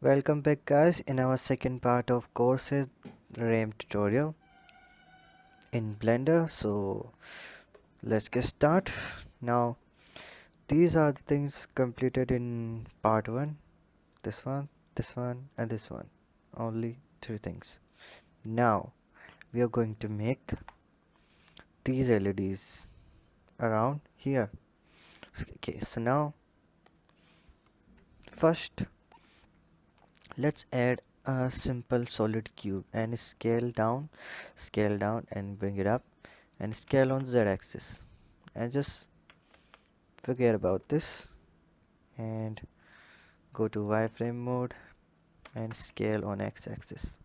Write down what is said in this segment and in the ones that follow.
Welcome back guys in our second part of courses RAM tutorial in Blender. So let's get start. Now these are the things completed in part 1. This one, this one and this one. Only 3 things. Now we are going to make these LEDs around here. Okay, so now first let's add a simple solid cube and scale down and bring it up and scale on Z axis and just forget about this and go to wireframe mode and scale on X axis,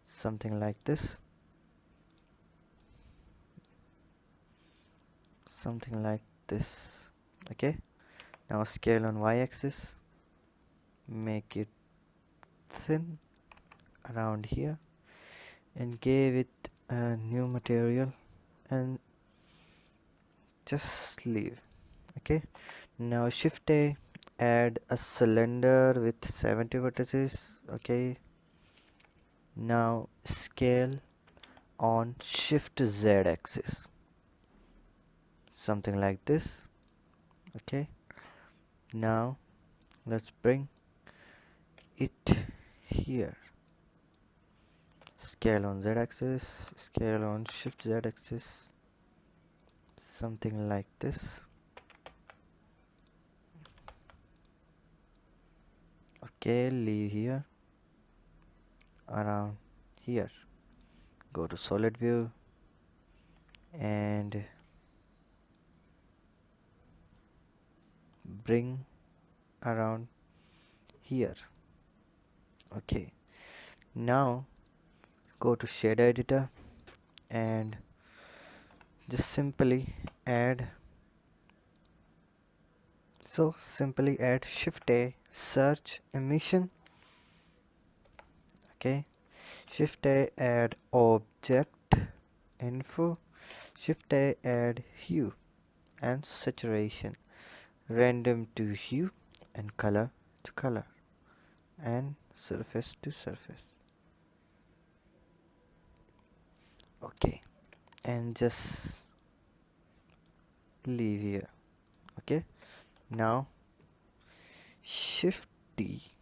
something like this, something like this. Okay, now scale on Y axis, make it thin around here and give it a new material and just leave. Okay, now shift A, add a cylinder with 70 vertices. Okay, now scale on shift Z axis, something like this. Okay, now let's bring it here, scale on Z axis, scale on shift Z axis, something like this. Okay, leave here, around here, go to solid view and bring around here. Okay, now go to shader editor and just simply add shift A, search emission. Okay, shift A, add object info, shift A, add hue and saturation, random to hue and color to color and surface to surface. Okay, and just leave here. Okay, now shift D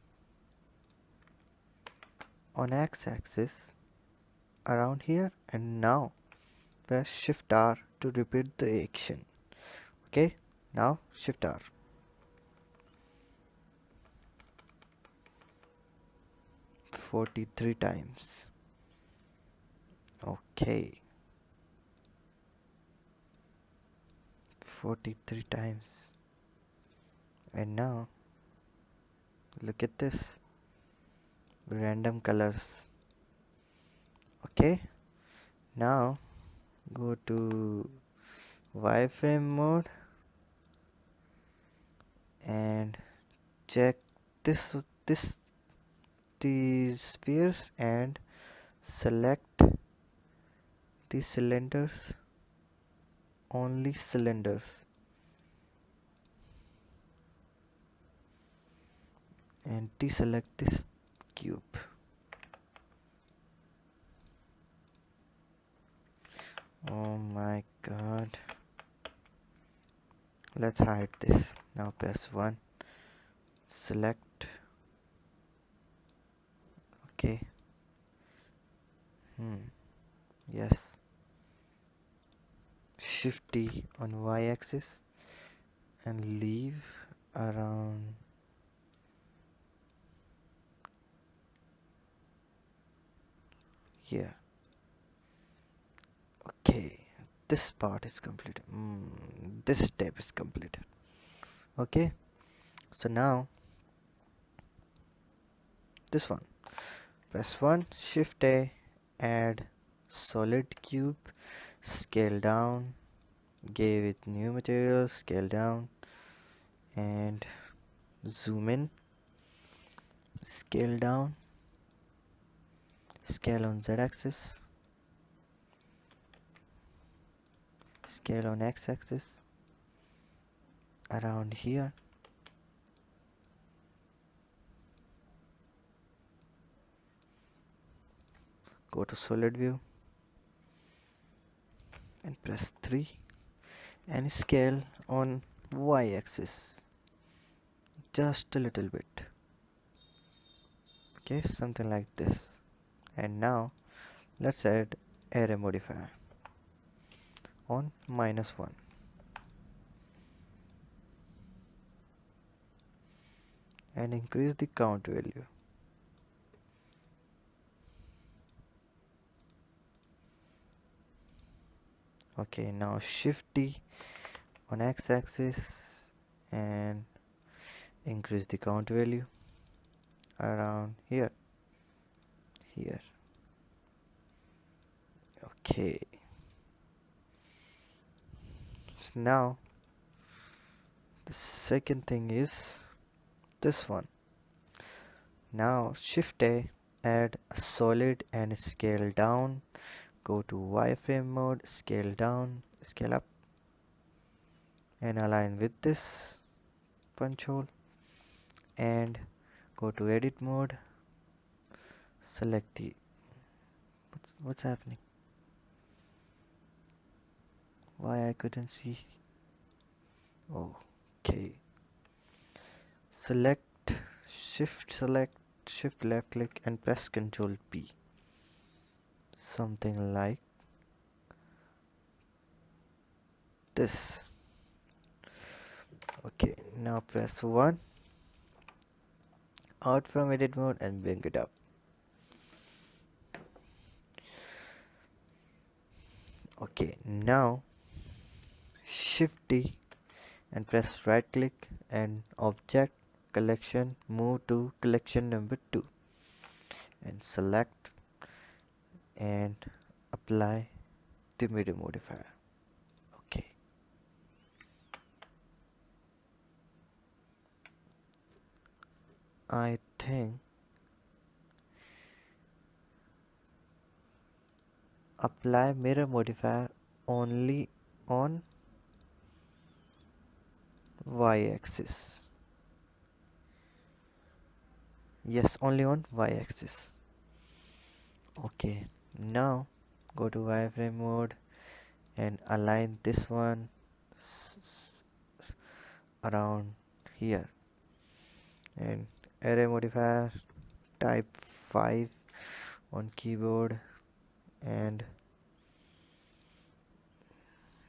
on X axis around here and now press shift R to repeat the action. Okay, now shift R. "43 times. Okay, 43 times. And now look at this, random colors. Okay, now go to wireframe mode and check this this these spheres and select the cylinders, only cylinders, and deselect this cube. Oh my god, let's hide this. Now press 1, select. Okay, yes, shift D on Y axis and leave around here. Okay, this part is completed. This step is completed. Okay, so now this one, press 1, shift A, add solid cube, scale down, give it new material, scale down and zoom in, scale down, scale on Z axis, scale on X axis around here Go to solid view and press 3 and scale on Y axis just a little bit. Okay, something like this. And now let's add array modifier on -1 and increase the count value. Okay, now shift D on X axis and increase the count value around here. Okay, so now the second thing is this one. Now shift A, add a solid and scale down. Go to wireframe mode, scale down, scale up, and align with this punch hole. And go to edit mode, select the what's happening? Why I couldn't see? Okay. Select shift left click and press Ctrl P. Something like this. Okay, now press 1 out from edit mode and bring it up. Okay, now shift D and press right click and object collection, move to collection number 2 and select and apply the media modifier. Okay, I think apply mirror modifier only on y-axis. Yes, only on y-axis. Okay, now go to wireframe mode and align this one around here and array modifier type 5 on keyboard and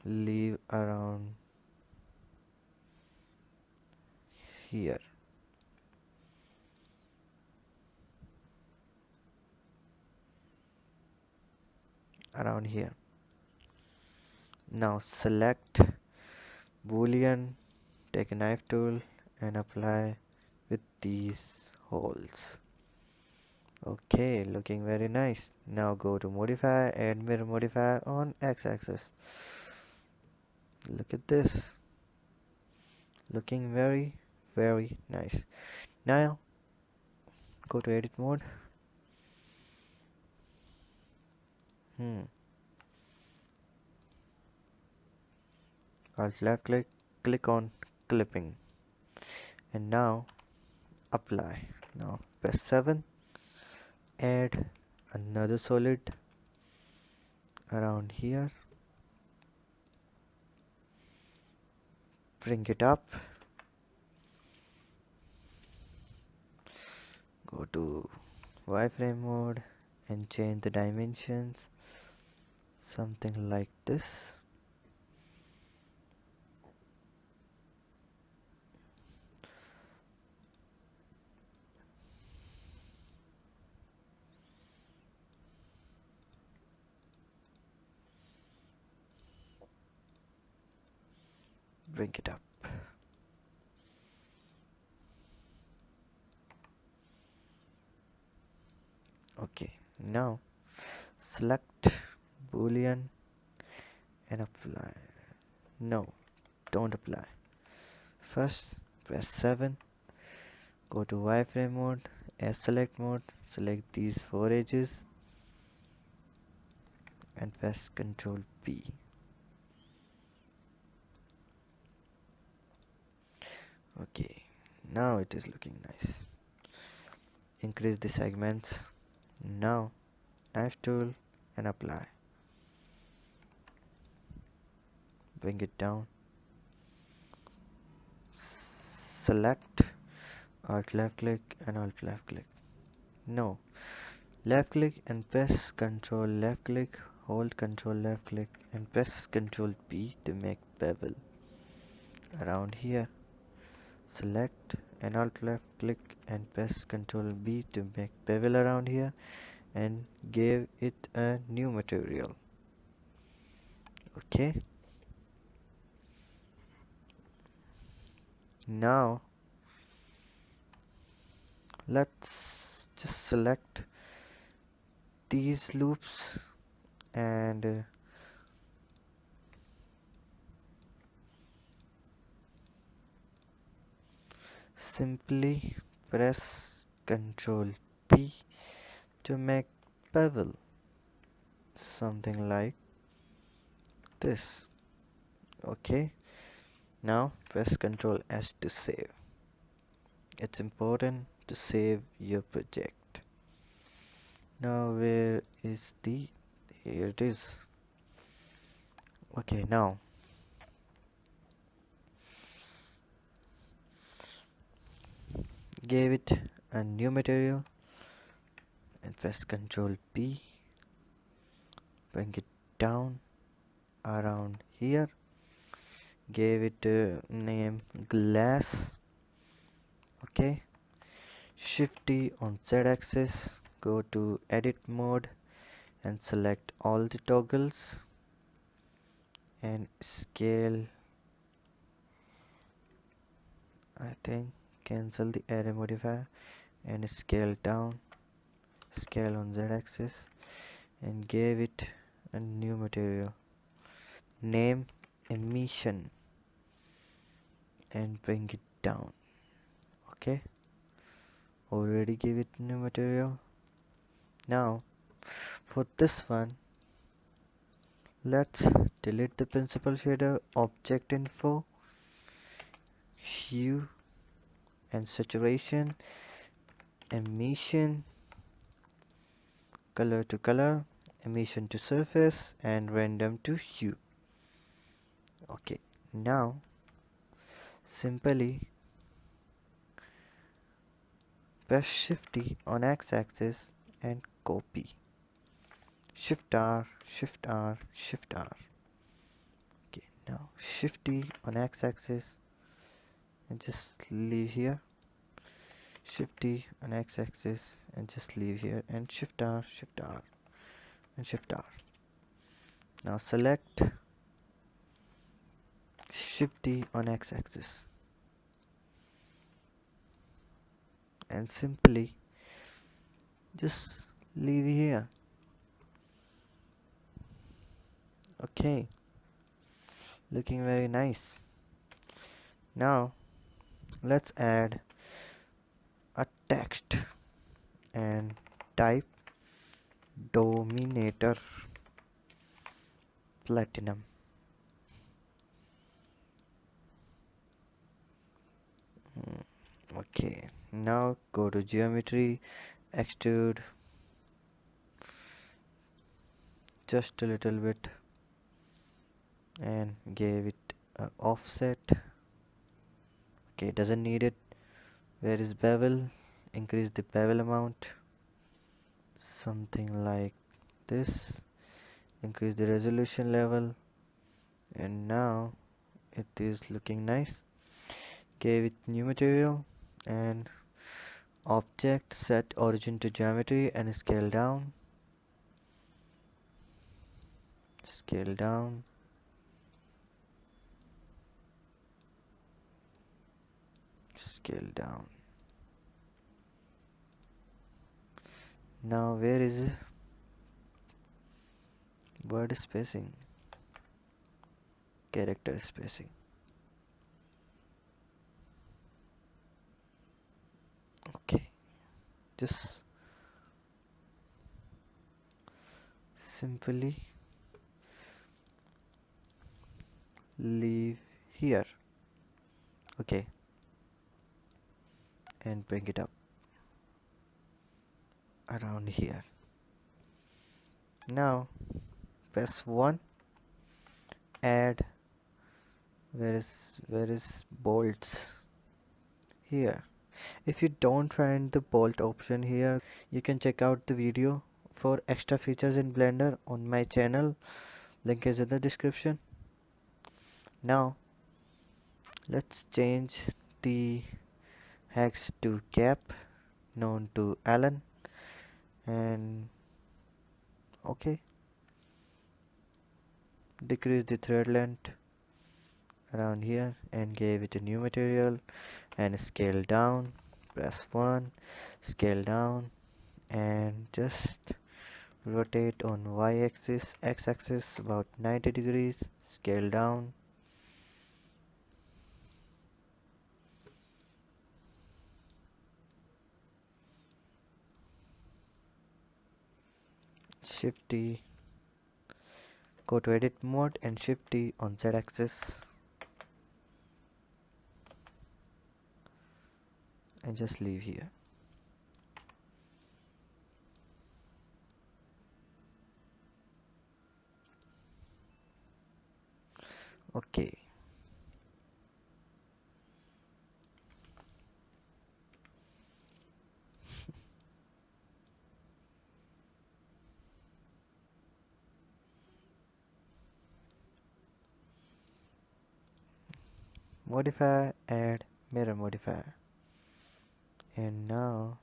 leave around here. Around here. Now select boolean, take a knife tool and apply with these holes. Okay, looking very nice. Now go to modifier, add mirror modifier on x-axis. Look at this. Looking very nice. Now go to edit mode. Alt left click, click on clipping and now apply. Now press 7, add another solid around here, bring it up, go to wireframe mode and change the dimensions, something like this. Bring it up. Okay, now select boolean and apply. No, don't apply. First press 7, go to wireframe mode, select mode, select these 4 edges and press Ctrl P. Okay, now it is looking nice. Increase the segments. Now knife tool and apply. Bring it down. Select, alt left click and alt left click. No, left click and press control left click, hold control left click and press control P to make bevel around here. Select and alt left click and press control B to make bevel around here and give it a new material. Okay, now let's just select these loops and simply press Ctrl P to make bevel, something like this. Okay, now press Ctrl S to save. It's important to save your project. Now where is the, here it is. Okay, now give it a new material and press Ctrl P, bring it down around here, gave it a name glass. Okay, Shift D on Z axis, go to edit mode and select all the toggles and scale. I think cancel the array modifier and scale down, scale on Z axis and gave it a new material, name emission and bring it down. Okay, already gave it new material. Now for this one, let's delete the principal shader, object info, hue and saturation, emission, color to color, emission to surface and random to hue. Okay, now simply press Shift D on X axis and copy. Shift R, Shift R, Shift R. Okay, now Shift D on X axis and just leave here. Shift D on X axis and just leave here and Shift R, Shift R and Shift R. Now select Shift D on X axis and simply just leave here. Okay, looking very nice. Now let's add a text and type Dominator Platinum. Okay, now go to geometry, extrude just a little bit and gave it a offset. Okay, doesn't need it. Where is bevel? Increase the bevel amount, something like this. Increase the resolution level and now it is looking nice. Gave it new material and object, set origin to geometry and scale down, scale down, scale down. Now where is word spacing, character spacing? Okay, just simply leave here. Okay, and bring it up around here. Now press 1, add, where is bolts? Here. If you don't find the bolt option here, you can check out the video for extra features in Blender on my channel. Link is in the description. Now let's change the hex to cap, known to Alan, and okay, decrease the thread length around here and give it a new material and scale down. Press 1, scale down, and just rotate on y-axis, x-axis about 90 degrees, scale down. Shift D, go to edit mode and Shift D on z-axis and just leave here. Okay. Modify, add mirror modifier, and now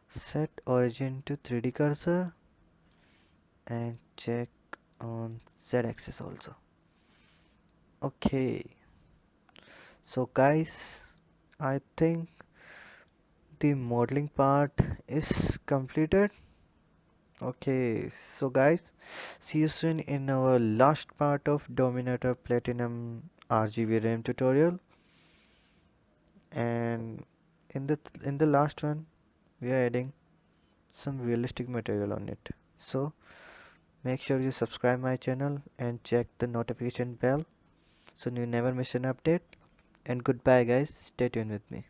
set origin to 3D cursor and check on z-axis also. Okay, so guys, I think the modeling part is completed. Okay, so guys, see you soon in our last part of Dominator Platinum RGB Ram tutorial. And in the last one, we are adding some realistic material on it. So make sure you subscribe my channel and check the notification bell so you never miss an update. And goodbye guys, stay tuned with me.